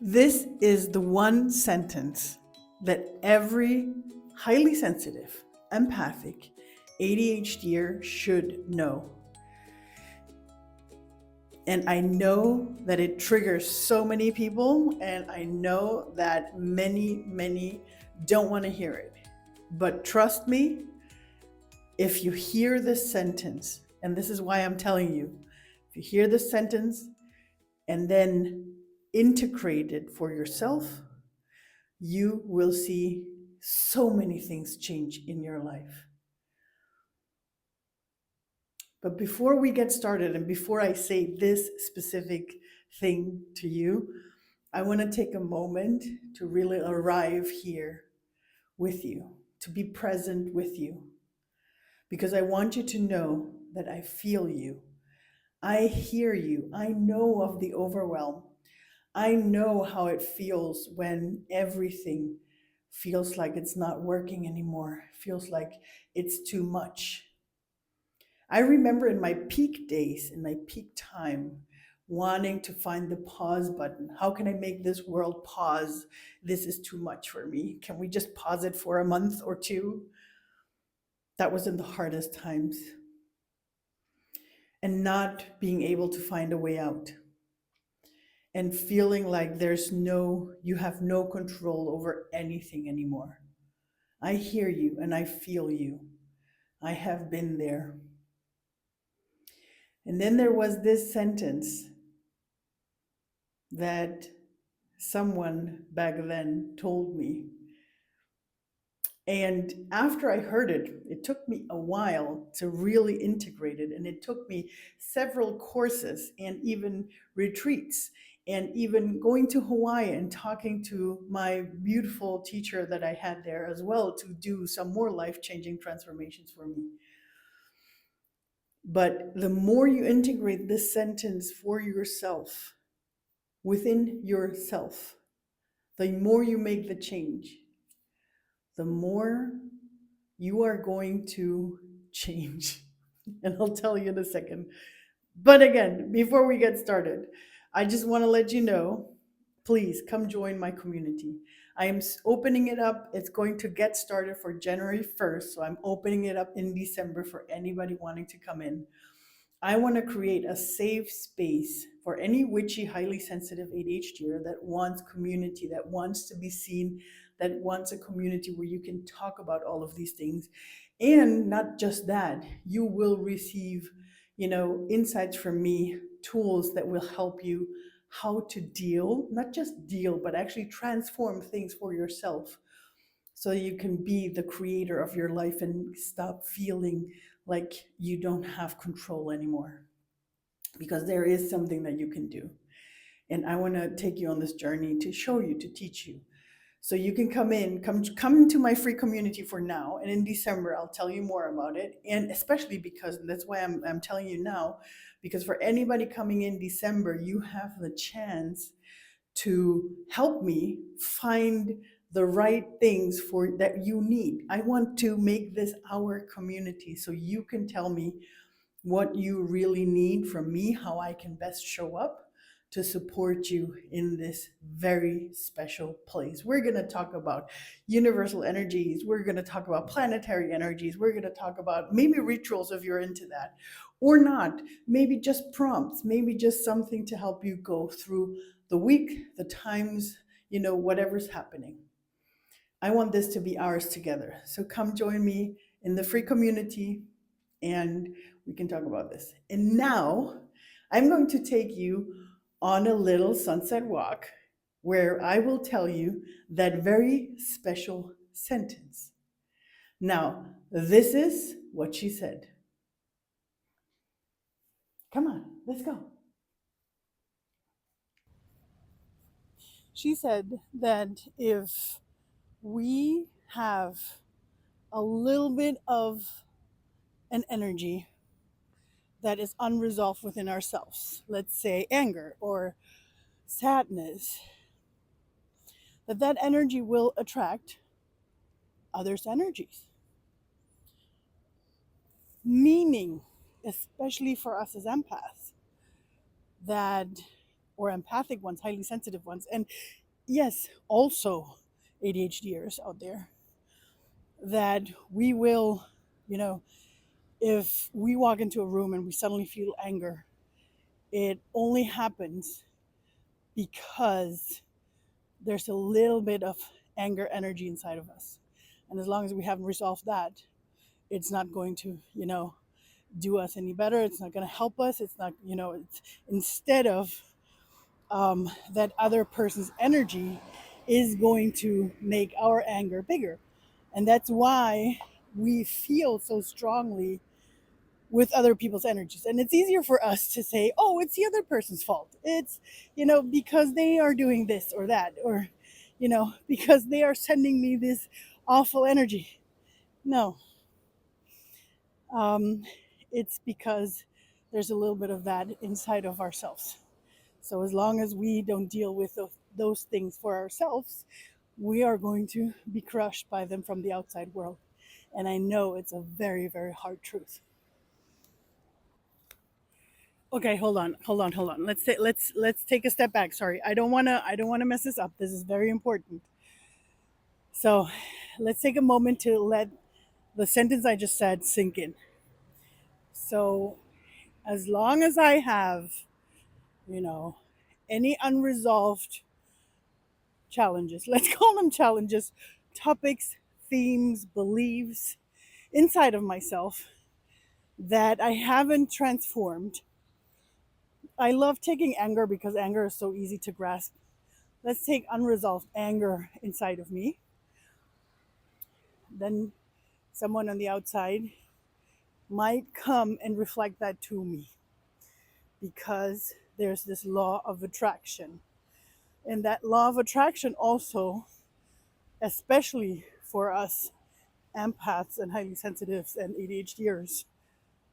This is the one sentence that every highly sensitive, empathic ADHDer should know. And I know that it triggers so many people, and I know that many don't want to hear it. But trust me, if you hear this sentence, and this is why I'm telling you, if you hear this sentence and then integrate it for yourself, you will see so many things change in your life. But before we get started, and before I say this specific thing to you, I want to take a moment to really arrive here with you, to be present with you, because I want you to know that I feel you. I hear you. I know of the overwhelm. I know how it feels when everything feels like it's not working anymore, feels like it's too much. I remember in my peak days, in my peak time, wanting to find the pause button. How can I make this world pause? This is too much for me. Can we just pause it for a month or two? That was in the hardest times. And not being able to find a way out. And feeling like you have no control over anything anymore. I hear you and I feel you. I have been there. And then there was this sentence that someone back then told me. And after I heard it, it took me a while to really integrate it. And it took me several courses and even retreats, and even going to Hawaii and talking to my beautiful teacher that I had there as well to do some more life-changing transformations for me. But the more you integrate this sentence for yourself, within yourself, the more you make the change, the more you are going to change. And I'll tell you in a second. But again, before we get started, I just want to let you know, please come join my community. I am opening it up. It's going to get started for January 1st. So I'm opening it up in December for anybody wanting to come in. I want to create a safe space for any witchy, highly sensitive ADHDer that wants community, that wants to be seen, that wants a community where you can talk about all of these things. And not just that, you will receive, insights from me, tools that will help you how to deal, not just deal, but actually transform things for yourself so you can be the creator of your life and stop feeling like you don't have control anymore, because there is something that you can do. And I want to take you on this journey to show you, to teach you. So you can come into my free community for now, and in December I'll tell you more about it. And especially because that's why I'm telling you now, because for anybody coming in December, you have the chance to help me find the right things for that you need. I want to make this our community so you can tell me what you really need from me, how I can best show up to support you in this very special place. We're going to talk about universal energies. We're going to talk about planetary energies. We're going to talk about maybe rituals if you're into that, or not. Maybe just prompts, maybe just something to help you go through the week, the times, whatever's happening. I want this to be ours together. So come join me in the free community and we can talk about this. And now I'm going to take you on a little sunset walk where I will tell you that very special sentence. Now, this is what she said. Come on, let's go. She said that if we have a little bit of an energy that is unresolved within ourselves, let's say anger or sadness, that energy will attract others' energies. Meaning, especially for us as empaths, that or empathic ones, highly sensitive ones. And yes, also ADHDers out there, that we will, you know, if we walk into a room and we suddenly feel anger, it only happens because there's a little bit of anger energy inside of us. And as long as we haven't resolved that, it's not going to, do us any better. It's not going to help us. It's not, it's instead of that other person's energy is going to make our anger bigger. And that's why we feel so strongly with other people's energies. And it's easier for us to say, oh, it's the other person's fault. It's, because they are doing this or that, or, because they are sending me this awful energy. No, um, it's because there's a little bit of that inside of ourselves. So as long as we don't deal with those things for ourselves, we are going to be crushed by them from the outside world. And I know it's a very, very hard truth. Okay, hold on. Let's take a step back. Sorry, I don't wanna mess this up. This is very important. So, let's take a moment to let the sentence I just said sink in. So, as long as I have, you know, any unresolved challenges, let's call them challenges, topics, themes, beliefs inside of myself that I haven't transformed. I love taking anger because anger is so easy to grasp. Let's take unresolved anger inside of me. Then someone on the outside might come and reflect that to me because there's this law of attraction. And that law of attraction also, especially for us empaths and highly sensitives and ADHDers,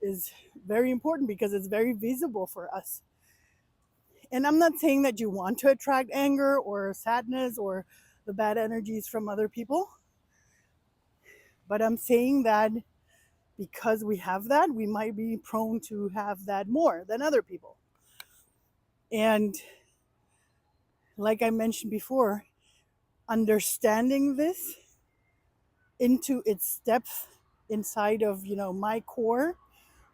is very important because it's very visible for us. And I'm not saying that you want to attract anger or sadness or the bad energies from other people, but I'm saying that because we have that, we might be prone to have that more than other people. And like I mentioned before, understanding this into its depth inside of, my core,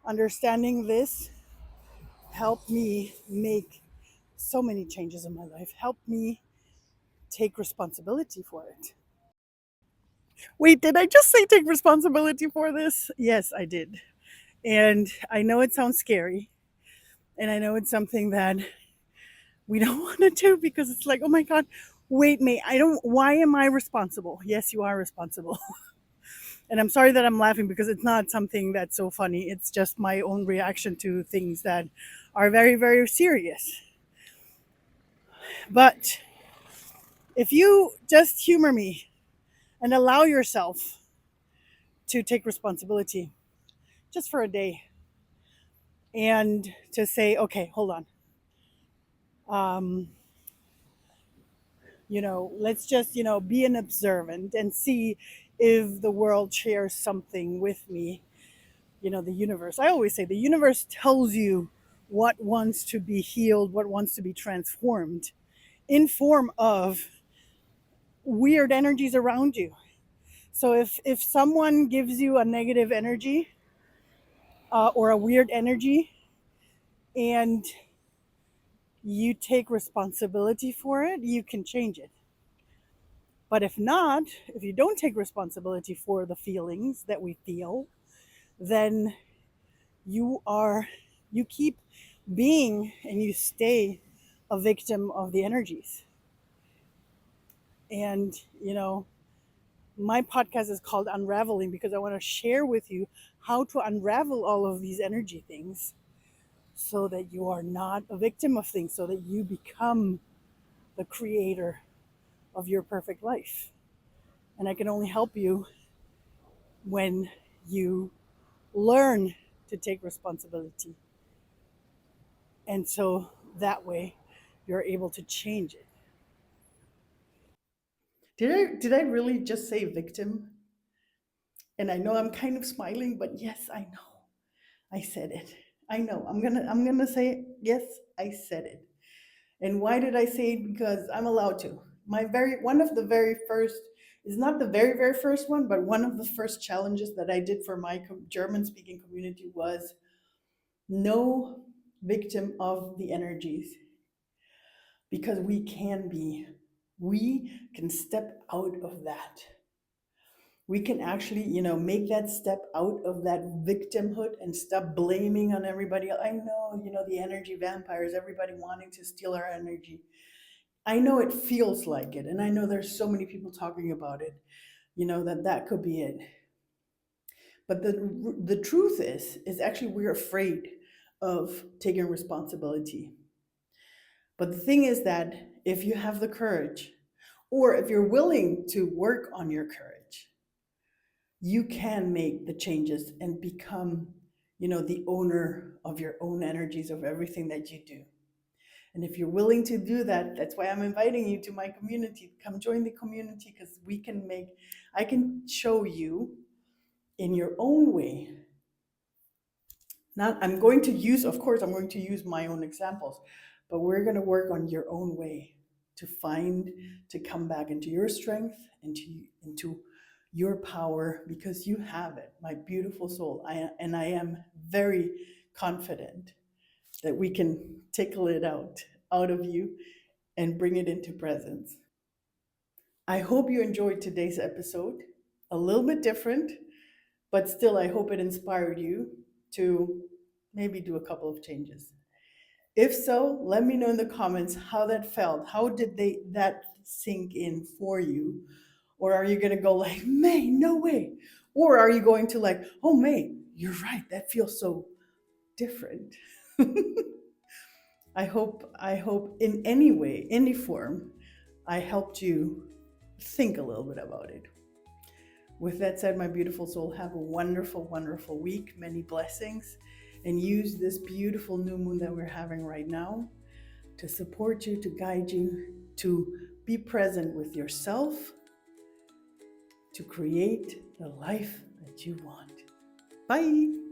understanding this helped me make so many changes in my life, helped me take responsibility for it. Wait, did I just say take responsibility for this? Yes, I did. And I know it sounds scary. And I know it's something that we don't want to do because it's like, oh my God, wait, mate, why am I responsible? Yes, you are responsible. And I'm sorry that I'm laughing because it's not something that's so funny. It's just my own reaction to things that are very, very serious. But if you just humor me and allow yourself to take responsibility just for a day and to say, okay, hold on. Um, let's just, be an observant and see if the world shares something with me. The universe. I always say the universe tells you what wants to be healed, what wants to be transformed in form of weird energies around you. So if someone gives you a negative energy or a weird energy and you take responsibility for it, you can change it. But if not, if you don't take responsibility for the feelings that we feel, then you keep being and you stay a victim of the energies. And my podcast is called Unraveling because I want to share with you how to unravel all of these energy things so that you are not a victim of things, so that you become the creator of your perfect life. And I can only help you when you learn to take responsibility. And so that way you're able to change it. Did I really just say victim? And I know I'm kind of smiling, but yes, I know. I said it. I know. I'm gonna say it. Yes, I said it. And why did I say it? Because I'm allowed to. One of the very first, is not the very, very first one, but one of the first challenges that I did for my German speaking community was no victim of the energies. Because we can step out of that. We can actually, make that step out of that victimhood and stop blaming on everybody else. I know, the energy vampires, everybody wanting to steal our energy. I know it feels like it, and I know there's so many people talking about it, that could be it. But the truth is actually we're afraid of taking responsibility. But the thing is that if you have the courage, or if you're willing to work on your courage, you can make the changes and become, the owner of your own energies, of everything that you do. And if you're willing to do that, that's why I'm inviting you to my community. Come join the community, because I can show you in your own way. I'm going to use my own examples, but we're going to work on your own way to come back into your strength, into your power, because you have it, my beautiful soul. I am very confident that we can tickle it out of you and bring it into presence. I hope you enjoyed today's episode. A little bit different, but still, I hope it inspired you to maybe do a couple of changes. If so, let me know in the comments how that felt. How did that sink in for you? Or are you going to go like, May, no way? Or are you going to like, oh, May, you're right. That feels so different. I hope in any way, any form, I helped you think a little bit about it. With that said, my beautiful soul, have a wonderful, wonderful week. Many blessings. And use this beautiful new moon that we're having right now to support you, to guide you, to be present with yourself, to create the life that you want. Bye.